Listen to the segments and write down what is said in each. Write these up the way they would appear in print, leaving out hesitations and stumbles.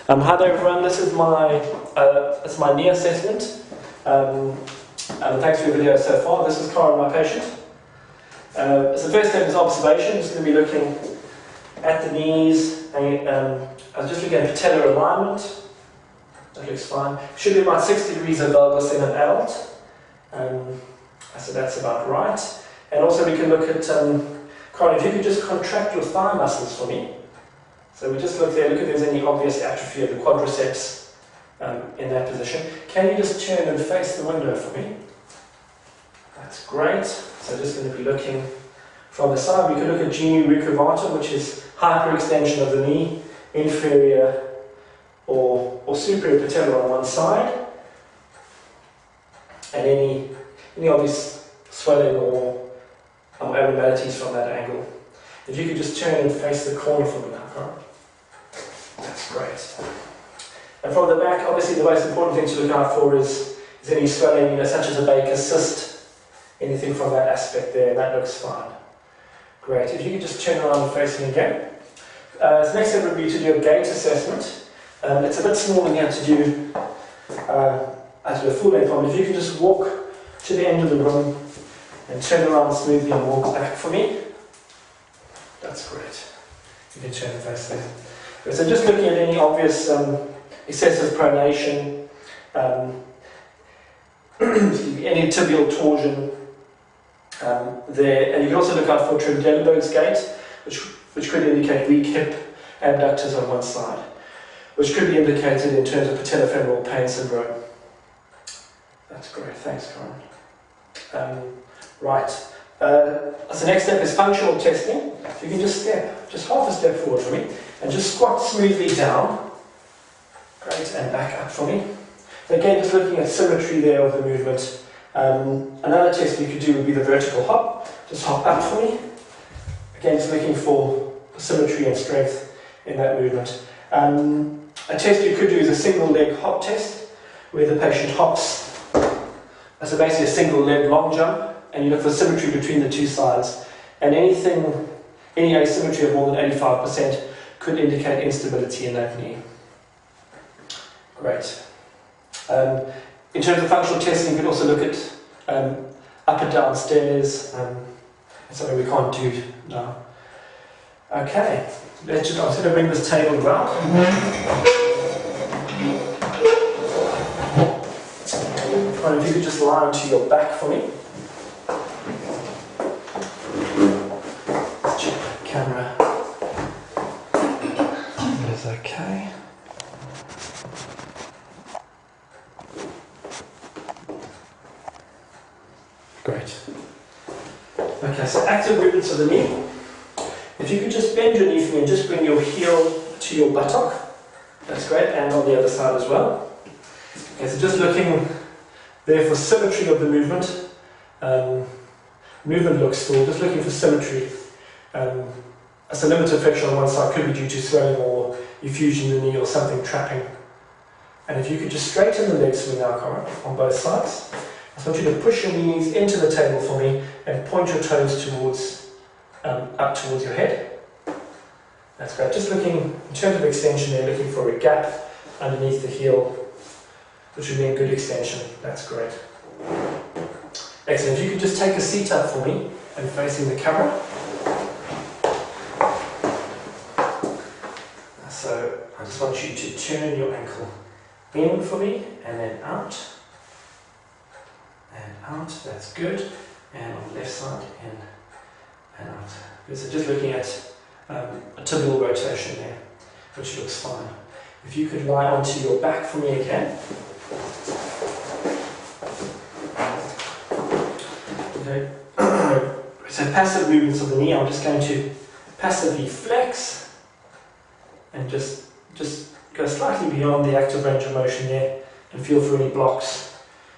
Hi there everyone, this is my knee assessment. And thanks for your video so far. This is Karen, my patient. So the first step is observation. Just going to be looking at the knees. And, I was just looking at patellar alignment. That looks fine. Should be about 6 degrees of valgus in an adult. So that's about right. And also we can look at, Karen, if you could just contract your thigh muscles for me. So we just look there, look if there's any obvious atrophy of the quadriceps in that position. Can you just turn and face the window for me? That's great. So just going to be looking from the side. We can look at genu recurvatum, which is hyperextension of the knee, inferior or superior patella on one side. And any obvious swelling or abnormalities from that angle. If you could just turn and face the corner for me now, Karen. That's great. And from the back, obviously the most important thing to look out for is any swelling, such as a Baker's cyst, anything from that aspect there, that looks fine. Great. If you could just turn around and face me again. So next step would be to do a gait assessment. It's a bit small in here to do as a full length one. If you could just walk to the end of the room and turn around smoothly and walk back for me. That's great. You can turn and face there. So just looking at any obvious excessive pronation, any tibial torsion there, and you can also look out for Trendelenburg's gait, which could indicate weak hip abductors on one side, which could be indicated in terms of patellofemoral pain syndrome. That's great, thanks Karen. Right, so next step is functional testing. If you can just half a step forward for me, and just squat smoothly down. Great, and back up for me. Again, just looking at symmetry there of the movement. Another test you could do would be the vertical hop. Just hop up for me. Again, just looking for symmetry and strength in that movement. A test you could do is a single leg hop test, where the patient hops. So basically a single leg long jump, and you look for symmetry between the two sides. And any asymmetry of more than 85% could indicate instability in that knee. Great. In terms of functional testing, you can also look at up and down stairs. It's something we can't do now. Okay, I'm just going to bring this table around. And if you could just lie onto your back for me. Let's check the camera. That is okay. Great. Okay, so active movements of the knee. If you could just bend your knee for me and just bring your heel to your buttock. That's great, and on the other side as well. Okay, so just looking there for symmetry of the movement. Movement looks full, just looking for symmetry. As a limited flexion on one side could be due to swelling or effusion in the knee or something trapping. And if you could just straighten the legs for me now, Karen, on both sides. I just want you to push your knees into the table for me and point your toes towards, up towards your head. That's great. Just looking, in terms of extension there, looking for a gap underneath the heel, which would be a good extension. That's great. Excellent. If you could just take a seat up for me and facing the camera. So I just want you to turn your ankle in for me and then out. And out, that's good. And on the left side, in and out. Good. So just looking at a tibial rotation there, which looks fine. If you could lie onto your back for me again. Okay. So passive movements of the knee, I'm just going to passively flex and just go slightly beyond the active range of motion there and feel for any blocks.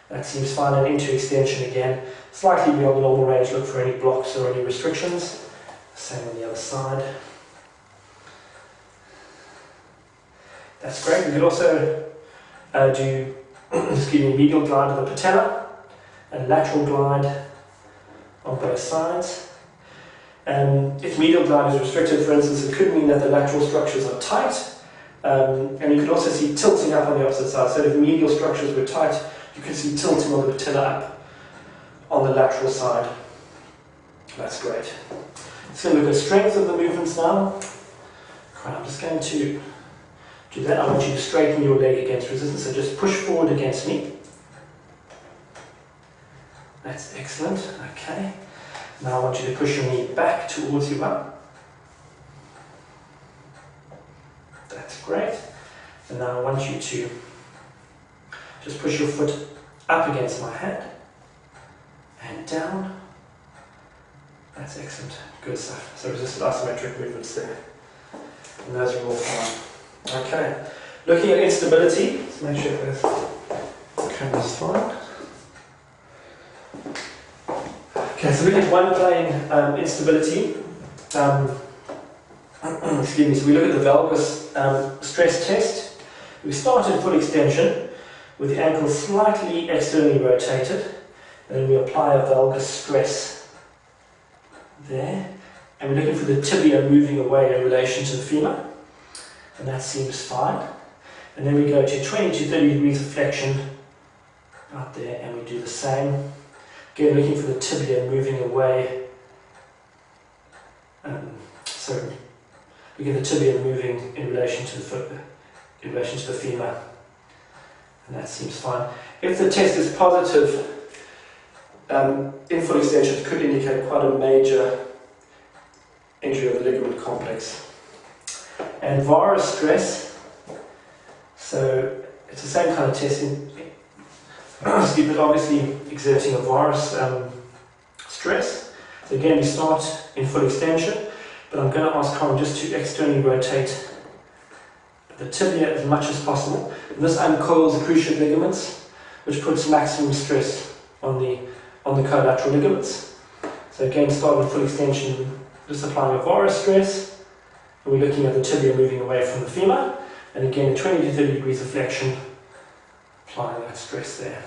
That seems fine, and into extension again. Slightly beyond the normal range, look for any blocks or any restrictions. Same on the other side. That's great. We could also do medial glide of the patella and lateral glide on both sides. If medial glide is restricted, for instance, it could mean that the lateral structures are tight, And you could also see tilting up on the opposite side. So if the medial structures were tight, you could see tilting of the patella up on the lateral side. That's great. So look at strength of the movements now. I'm just going to do that. I want you to straighten your leg against resistance. So just push forward against me. That's excellent. Okay. Now I want you to push your knee back towards your bum. That's great. And now I want you to just push your foot up against my hand and down. That's excellent. Good stuff. So resisted isometric movements there. And those are all fine. Okay. Looking at instability, let's make sure the camera's fine. Okay, so we did one plane instability. Excuse me, so we look at the valgus stress test. We start in full extension with the ankle slightly externally rotated, and then we apply a valgus stress there. And we're looking for the tibia moving away in relation to the femur, and that seems fine. And then we go to 20 to 30 degrees of flexion out there, and we do the same. Again, looking for the tibia moving away. So we get the tibia moving in relation to the foot, in relation to the femur, and that seems fine. If the test is positive, in full extension, it could indicate quite a major injury of the ligament complex. And varus stress, so it's the same kind of testing, excuse me, obviously exerting a varus stress. So again, we start in full extension, but I'm going to ask Corin just to externally rotate the tibia as much as possible. And this uncoils the cruciate ligaments, which puts maximum stress on the collateral ligaments. So again, start with full extension, just applying a varus stress, and we're looking at the tibia moving away from the femur, and again 20 to 30 degrees of flexion, applying that stress there.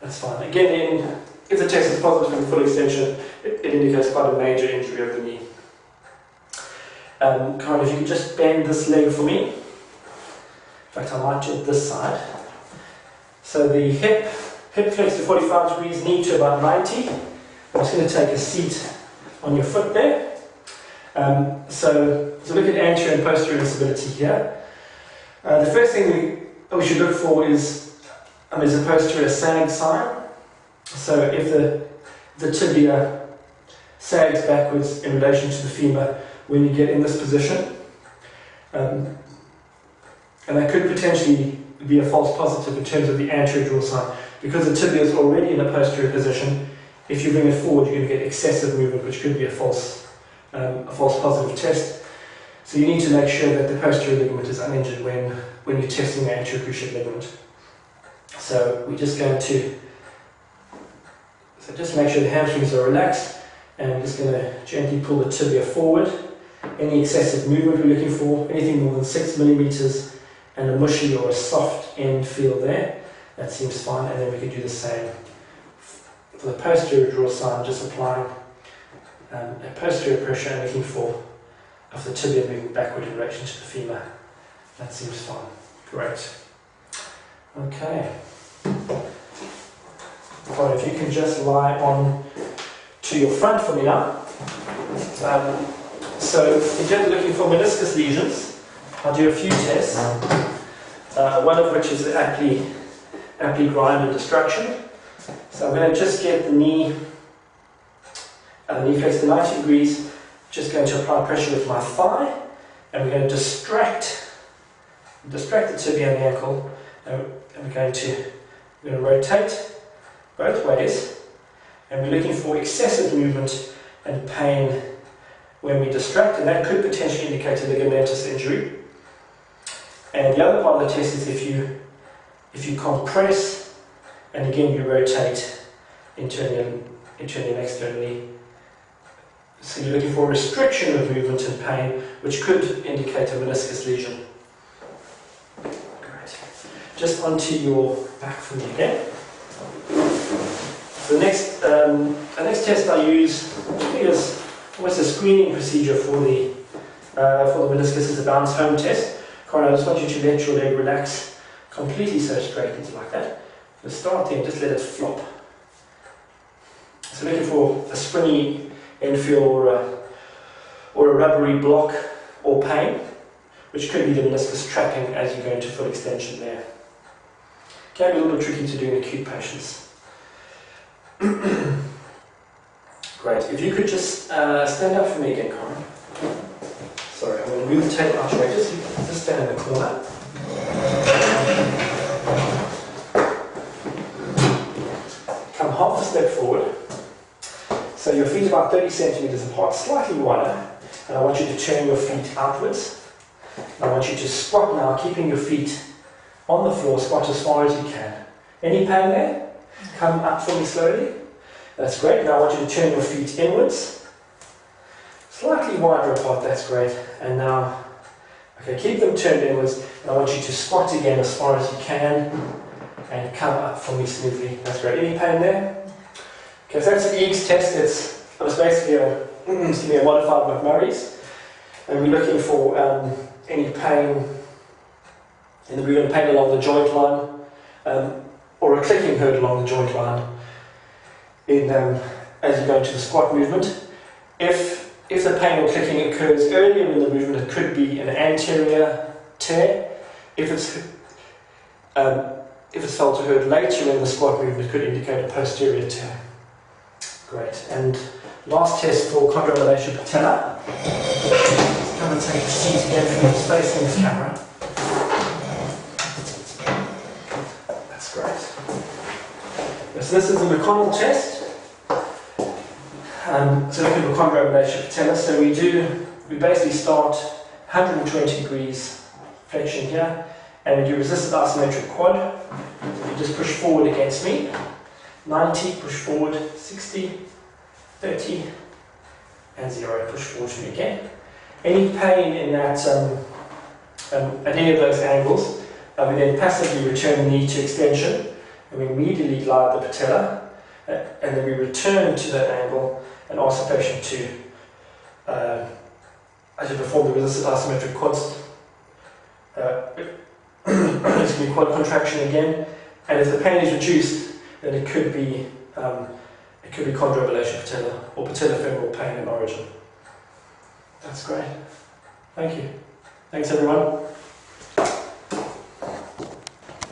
That's fine. Again, if the test is positive in full extension, it indicates quite a major injury of the knee. Corin, if you could just bend this leg for me. In fact, I might do it this side. So the hip flex to 45 degrees, knee to about 90. I'm just going to take a seat on your foot there. So look at anterior and posterior instability here. The first thing we should look for is a posterior sag sign. So if the tibia sags backwards in relation to the femur when you get in this position, and that could potentially be a false positive in terms of the anterior draw sign, because the tibia is already in a posterior position. If you bring it forward, you're going to get excessive movement, which could be a false positive test. So you need to make sure that the posterior ligament is uninjured when you're testing the anterior cruciate ligament. So we're just going to just make sure the hamstrings are relaxed, and we're just going to gently pull the tibia forward. Any excessive movement we're looking for, anything more than 6 millimeters, and a mushy or a soft end feel there, that seems fine. And then we can do the same for the posterior draw sign, just applying a posterior pressure and looking for of the tibia moving backward in relation to the femur. That seems fine. Great. Okay. Right, if you can just lie on to your front for me now. So in terms of looking for meniscus lesions, I'll do a few tests. One of which is aptly grinded destruction. So I'm going to just get the knee flexed to 90 degrees, just going to apply pressure with my thigh, and we're going to distract the tibia and the ankle, and we're going to rotate both ways, and we're looking for excessive movement and pain when we distract, and that could potentially indicate a ligamentous injury. And the other part of the test is if you compress, and again you rotate internally and externally. So you're looking for restriction of movement and pain, which could indicate a meniscus lesion. Great. Just onto your back for me again. The next test I use, I think, is almost a screening procedure for the for the meniscus is a bounce home test. Corin, I just want you to let your leg relax completely, so straight into like that. So start there and just let it flop. So looking for a springy infield or a rubbery block or pain, which could be the meniscus trapping as you go into full extension there. Can be a little bit tricky to do in acute patients. Great. If you could just stand up for me again, Corin. Sorry, I'm going to move the table out your way. Just stand in the corner. Come half a step forward. So your feet are about 30 centimeters apart, slightly wider. And I want you to turn your feet outwards. I want you to squat now, keeping your feet on the floor, squat as far as you can. Any pain there? Come up for me slowly. That's great. Now I want you to turn your feet inwards. Slightly wider apart, that's great. And now, okay, keep them turned inwards. And I want you to squat again as far as you can. And come up for me smoothly. That's great. Any pain there? Okay, so that's an EEGS test. It's basically a modified McMurray's. And we're looking for any pain in the region, pain along the joint line, or a clicking hurt along the joint line as you go into the squat movement. If the pain or clicking occurs earlier in the movement, it could be an anterior tear. If it's felt to hurt later in the squat movement, it could indicate a posterior tear. Great. And last test for chondromalacia patella. Come and take a seat again from the facing this camera. That's great. So this is the McConnell test. So looking for chondromalacia patella. So we basically start 120 degrees flexion here, and we do resisted isometric quad. You just push forward against me. 90, push forward, 60, 30, and 0, push forward to me again. Any pain in that, at any of those angles, we then passively return the knee to extension, and we immediately glide the patella, and then we return to that angle and ask the patient to, as you perform the resisted isometric quads, quad contraction again, and if the pain is reduced, then it could be chondromalacia patella or patellofemoral pain in origin. That's great. Thank you. Thanks everyone.